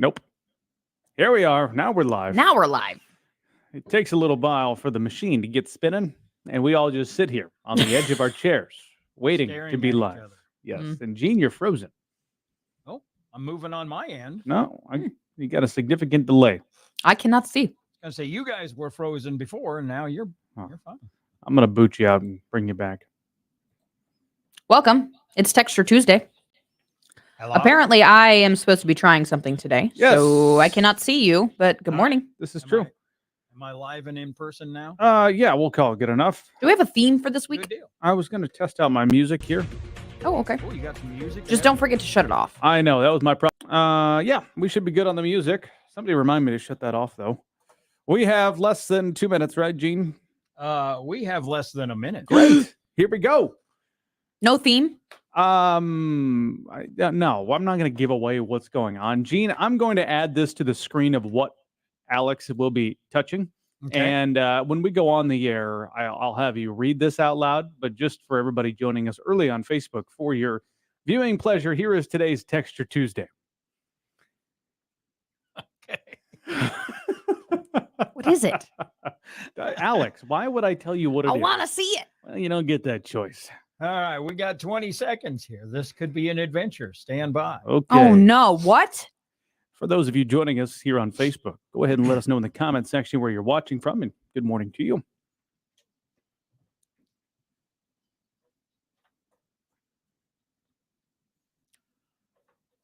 Nope. Here we are. Now we're live. Now we're live. It takes a little while for the machine to get spinning, and we all just sit here on the edge of our chairs, waiting Staring to be at each live. other. Yes. And Gene, you're frozen. Oh, I'm moving on my end. No, you got a significant delay. I cannot see. I was gonna say you guys were frozen before, and now you're fine. I'm going to boot you out and bring you back. Welcome. It's Texture Tuesday. Hello? Apparently, I am supposed to be trying something today. Yes. So I cannot see you, but good morning. This is Am true. Am I live and in person now? Yeah, we'll call it good enough. Do we have a theme for this Good week? deal. I was going to test out my music here. Oh, okay. Oh, you got some music. Just there? don't forget to shut it off. I know, that was my problem. Yeah, we should be good on the music. Somebody remind me to shut that off, though. We have less than 2 minutes, right, Gene? We have less than a minute. Great. Here we go. No theme? No, I'm not going to give away what's going on. Gene, I'm going to add this to the screen of what Alex will be touching. Okay. And when we go on the air, I'll have you read this out loud. But just for everybody joining us early on Facebook for your viewing pleasure, here is today's Texture Tuesday. Okay. What is it? Alex, why would I tell you what it I is? want to see it. Well, you don't get that choice. All right, we got 20 seconds here. This could be an adventure. Stand by. Okay. Oh, no. What? For those of you joining us here on Facebook, go ahead and let us know in the comment section where you're watching from, and good morning to you.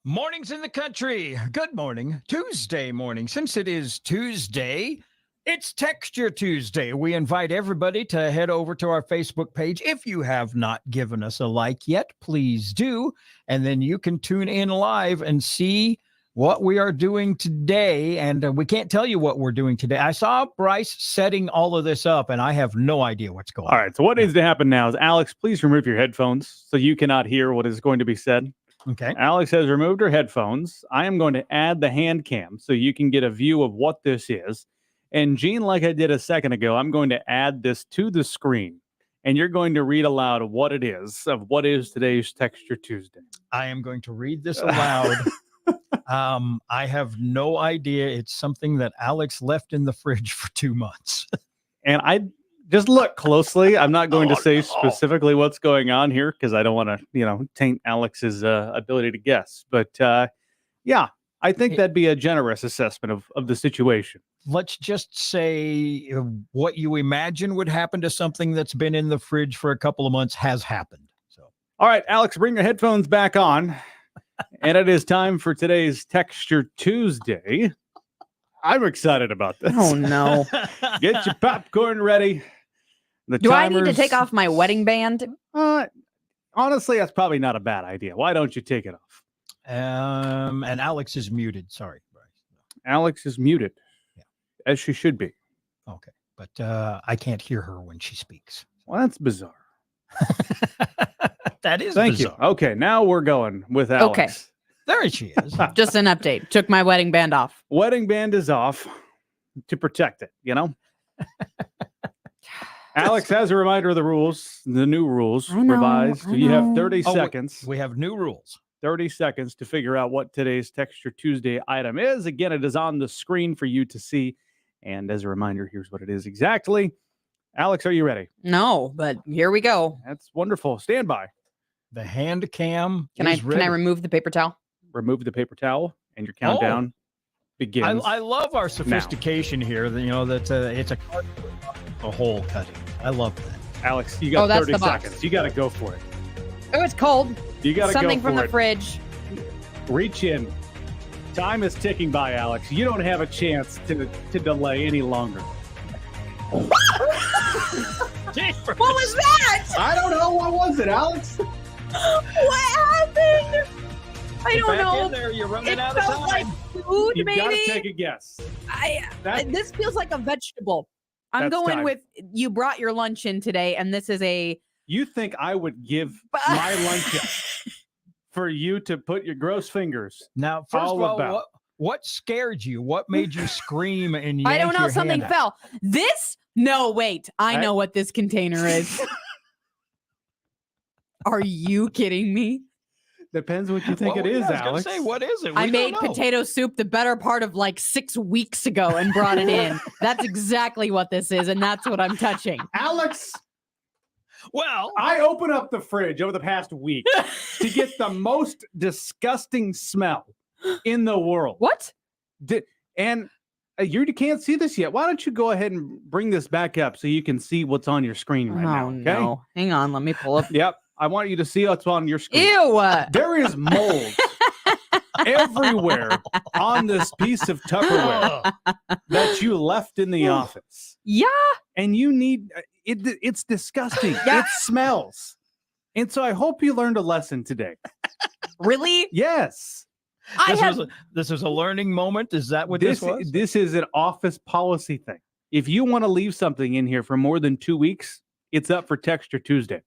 Mornings in the country. Good morning. Tuesday morning. Since it is Tuesday, it's Texture Tuesday. We invite everybody to head over to our Facebook page. If you have not given us a like yet, please do. And then you can tune in live and see what we are doing today. And we can't tell you what we're doing today. I saw Bryce setting all of this up, and I have no idea what's going on. All right. So what needs to happen now is, Alex, please remove your headphones so you cannot hear what is going to be said. Okay. Alex has removed her headphones. I am going to add the hand cam so you can get a view of what this is. And Gene, like I did a second ago, I'm going to add this to the screen. And you're going to read aloud what it is, of what is today's Texture Tuesday. I am going to read this aloud. I have no idea. It's something that Alex left in the fridge for 2 months. And I just look closely. I'm not going to say specifically what's going on here because I don't want to, taint Alex's ability to guess. But yeah, I think that'd be a generous assessment of the situation. Let's just say what you imagine would happen to something that's been in the fridge for a couple of months has happened. So, all right, Alex, bring your headphones back on. And it is time for today's Texture Tuesday. I'm excited about this. Oh, no. Get your popcorn ready. Do I need to take off my wedding band? Honestly, that's probably not a bad idea. Why don't you take it off? And Alex is muted. Sorry, Bryce. Alex is muted, as she should be. Okay, but I can't hear her when she speaks. Well, that's bizarre. That is Thank bizarre. you. Okay, now we're going with Alex. Okay. There she is. Just an update. Took my wedding band off. Wedding band is off to protect it, Alex, as a reminder of the rules, the new rules, revised. You have 30 seconds. We have new rules. 30 seconds to figure out what today's Texture Tuesday item is. Again, it is on the screen for you to see. And as a reminder, here's what it is exactly. Alex, are you ready? No, but here we go. That's wonderful. Stand by. The hand cam. Can I is ready. remove the paper towel? Remove the paper towel, and your countdown begins. I love our sophistication here. That it's a hole cutting. I love that. Alex, you got that's 30 the box. seconds. You got to go for it. Oh, it's cold. You got to go Something for from the it. fridge. Reach in. Time is ticking by, Alex. You don't have a chance to delay any longer. What was that? I don't know. What was it, Alex? What happened? I Get don't back know. in there. You're running It out of felt like time. food, You've got to maybe. take a guess. This feels like a vegetable. I'm That's going time. with you brought your lunch in today, and this is a. You think I would give my lunch up for you to put your gross fingers? Now, first all of all, about. what scared you? What made you scream and yank I don't know. your Something hand out? fell. This? No, wait. I know what this container is. Are you kidding me? Depends what you think What it were- is, I was gonna Alex. say, what is it? I We made don't know. potato soup the better part of like 6 weeks ago and brought it in. That's exactly what this is, and that's what I'm touching. Alex, Well, I open up the fridge over the past week to get the most disgusting smell in the world. What? And you can't see this yet. Why don't you go ahead and bring this back up so you can see what's on your screen right now? Oh Okay. no! Hang on, let me pull up. Yep. I want you to see what's on your screen. Ew! There is mold everywhere on this piece of Tupperware that you left in the office. Yeah. And you need it. It's disgusting. Yeah. It smells. And so I hope you learned a lesson today. Really? Yes. I have. this was a learning moment. Is that what this was? This is an office policy thing. If you want to leave something in here for more than 2 weeks, it's up for Texture Tuesday.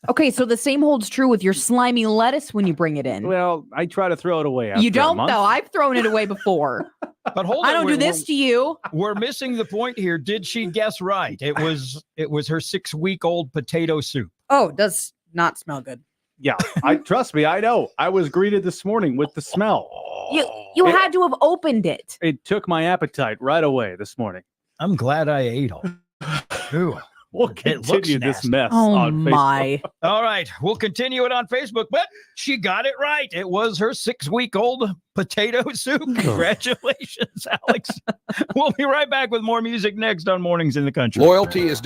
Okay, so the same holds true with your slimy lettuce when you bring it in. Well, I try to throw it away. You after a don't month. though. I've thrown it away before. But hold on, I don't do this to you. We're missing the point here. Did she guess right? It was her 6-week-old potato soup. Oh, it does not smell good. Yeah, I trust me. I know. I was greeted this morning with the smell. You It- had to have opened it. It took my appetite right away this morning. I'm glad I ate all. Ooh. We'll It looks continue this nasty. mess Oh on Facebook. my. All right, we'll continue it on Facebook, but she got it right. It was her 6-week-old potato soup. Congratulations, Alex. We'll be right back with more music next on Mornings in the Country. Loyalty is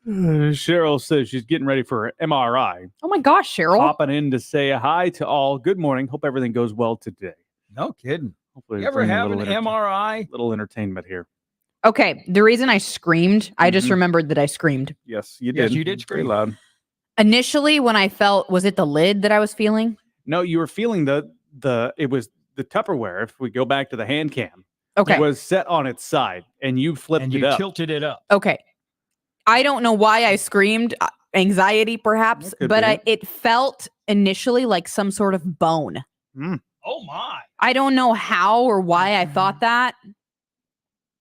Cheryl says she's getting ready for her MRI. Oh my gosh, Cheryl. Popping in to say hi to all. Good morning. Hope everything goes well today. No kidding. Hopefully You ever bring a have an little MRI? little entertainment here. Okay, the reason I screamed, I just Mhm. remembered that I screamed. Yes, you Yes, did. you did Very scream. loud. Initially, when I felt, was it the lid that I was feeling? No, you were feeling it was the Tupperware. If we go back to the hand cam, Okay. it was set on its side and you flipped And it you up. tilted it up. Okay. I don't know why I screamed, anxiety perhaps, That could but be. it felt initially like some sort of bone. Oh my. I don't know how or why I thought that,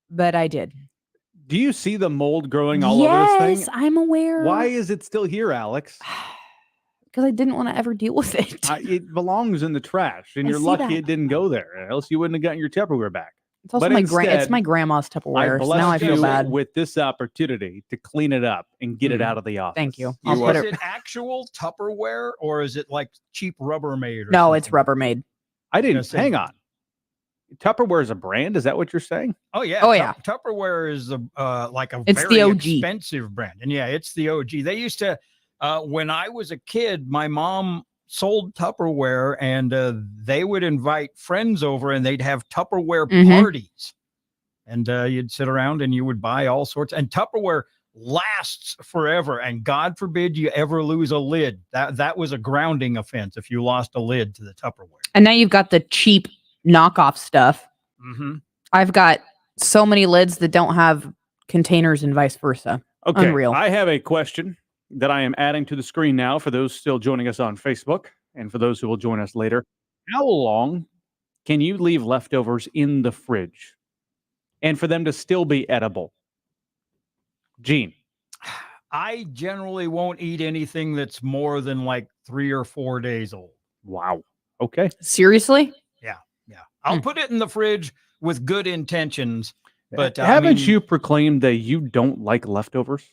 but I did. Do you see the mold growing all over this Yes, thing? I'm aware. Why is it still here, Alex? Because I didn't want to ever deal with it. It belongs in the trash, and I you're see lucky that. it didn't go there. Else you wouldn't have gotten your Tupperware back. It's also but it's instead, my grandma's I Tupperware. So blessed now I feel you bad. with this opportunity to clean it up and get it Mhm. out of the office. Thank you. You're I'll put Is welcome. it. it actual Tupperware or is it like cheap Rubbermaid? Or No, it's something? Rubbermaid. I didn't. Gonna say- Hang on. Tupperware is a brand. Is that what you're saying? Oh yeah. Oh, yeah. Tupperware is like a It's the very OG. expensive brand, and yeah, it's the OG. They used to when I was a kid, my mom sold Tupperware, and they would invite friends over, and they'd have Tupperware Mhm. parties, and you'd sit around and you would buy all sorts. And Tupperware lasts forever, and God forbid you ever lose a lid. That was a grounding offense if you lost a lid to the Tupperware. And now you've got the cheap knockoff stuff. Mm-hmm. I've got so many lids that don't have containers and vice versa. Okay. Unreal. I have a question that I am adding to the screen now for those still joining us on Facebook and for those who will join us later. How long can you leave leftovers in the fridge and for them to still be edible? Gene. I generally won't eat anything that's more than like 3 or 4 days old. Wow. Okay. Seriously? Yeah. I'll put it in the fridge with good intentions, but I haven't mean, you proclaimed that you don't like leftovers?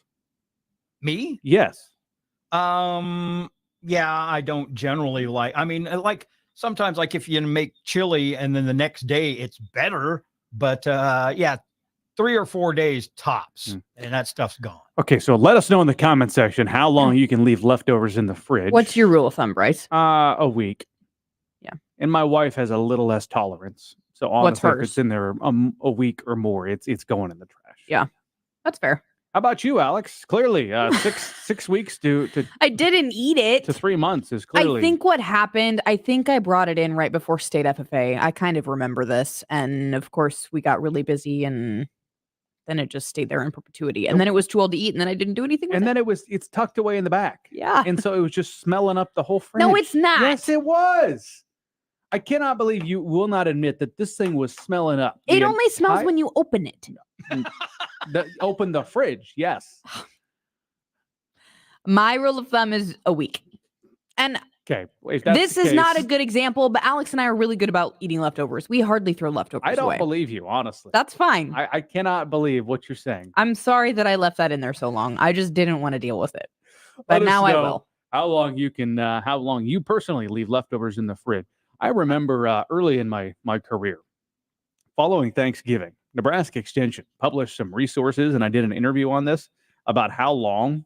me? Yes. Yeah, I don't generally like, I mean, like sometimes like if you make chili and then the next day it's better, but yeah, 3 or 4 days tops and that stuff's gone. Okay, so let us know in the comment section how long you can leave leftovers in the fridge. What's your rule of thumb, Bryce? A week. Yeah. And my wife has a little less tolerance. So What's honestly, if hers? it's in there a week or more, it's going in the trash. Yeah. That's fair. How about you, Alex? Clearly, 6 weeks to I didn't eat it. 3 months is clearly. I think what happened, I think I brought it in right before state FFA. I kind of remember this. And of course, we got really busy and then it just stayed there in perpetuity. And then it was too old to eat. And then I didn't do anything with and it. then it's tucked away in the back. Yeah. And so it was just smelling up the whole fridge. No, it's not. Yes, it was. I cannot believe you will not admit that this thing was smelling up. It The only smells entire- when you open it. open the fridge. Yes. My rule of thumb is a week. And Okay, if that's This the is not a case, good example, but Alex and I are really good about eating leftovers. We hardly throw leftovers I don't away. believe you, honestly. That's fine. I cannot believe what you're saying. I'm sorry that I left that in there so long. I just didn't want to deal with it. But Let us now I know will. How long you personally leave leftovers in the fridge? I remember early in my career, following Thanksgiving, Nebraska Extension published some resources, and I did an interview on this about how long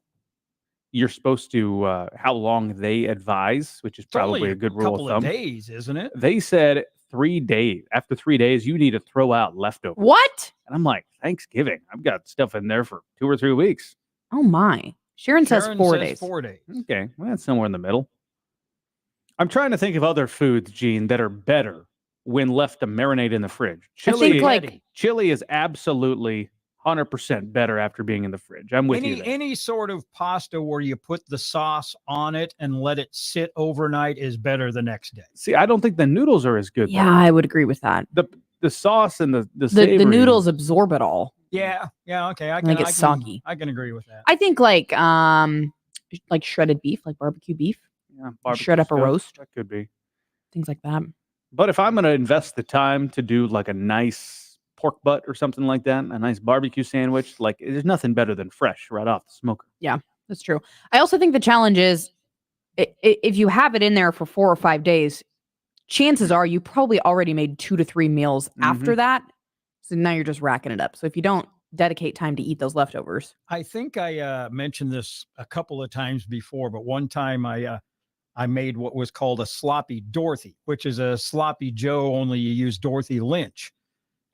you're supposed to, how long they advise, which is It's only probably a good rule couple of thumb. days, isn't it? They said 3 days. After 3 days, you need to throw out leftovers. What? And I'm like, Thanksgiving. I've got stuff in there for 2 or 3 weeks. Oh my. Sharon says Sharon 4 says days. 4 days. Okay, well, that's somewhere in the middle. I'm trying to think of other foods, Gene, that are better when left to marinate in the fridge. I think like Chili is absolutely 100% better after being in the fridge. I'm with you there. Any sort of pasta where you put the sauce on it and let it sit overnight is better the next day. See, I don't think the noodles are as good. Yeah, I would agree with that. The sauce and the The savory. noodles absorb it all. Yeah, okay. I Make it soggy. I can agree with that. I think like shredded beef, like barbecue beef, Yeah, shred up a barbecue stuff, roast. That could be. things like that. But if I'm going to invest the time to do like a nice pork butt or something like that, a nice barbecue sandwich, like there's nothing better than fresh right off the smoker. That's true. I also think the challenge is if you have it in there for 4 or 5 days, chances are you probably already made 2 to 3 meals after that. So now you're just racking it up. So if you don't dedicate time to eat those leftovers. I think I mentioned this a couple of times before, but one time I made what was called a sloppy Dorothy, which is a sloppy Joe, only you use Dorothy Lynch.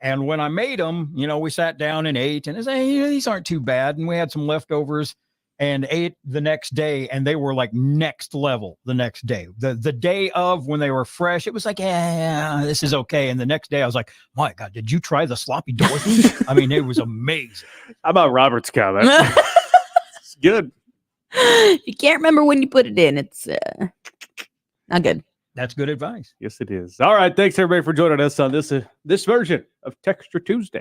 And when I made them, we sat down and ate, and I said, hey, these aren't too bad. And we had some leftovers and ate the next day, and they were like next level the next day. The day of when they were fresh, it was like, yeah, this is okay. And the next day I was like, my God, did you try the sloppy Dorothy? I mean, it was amazing. How about Robert's comment? It's good. You can't remember when you put it in. It's not good. That's good advice. Yes, it is. All right. Thanks, everybody, for joining us on this version of Texture Tuesday.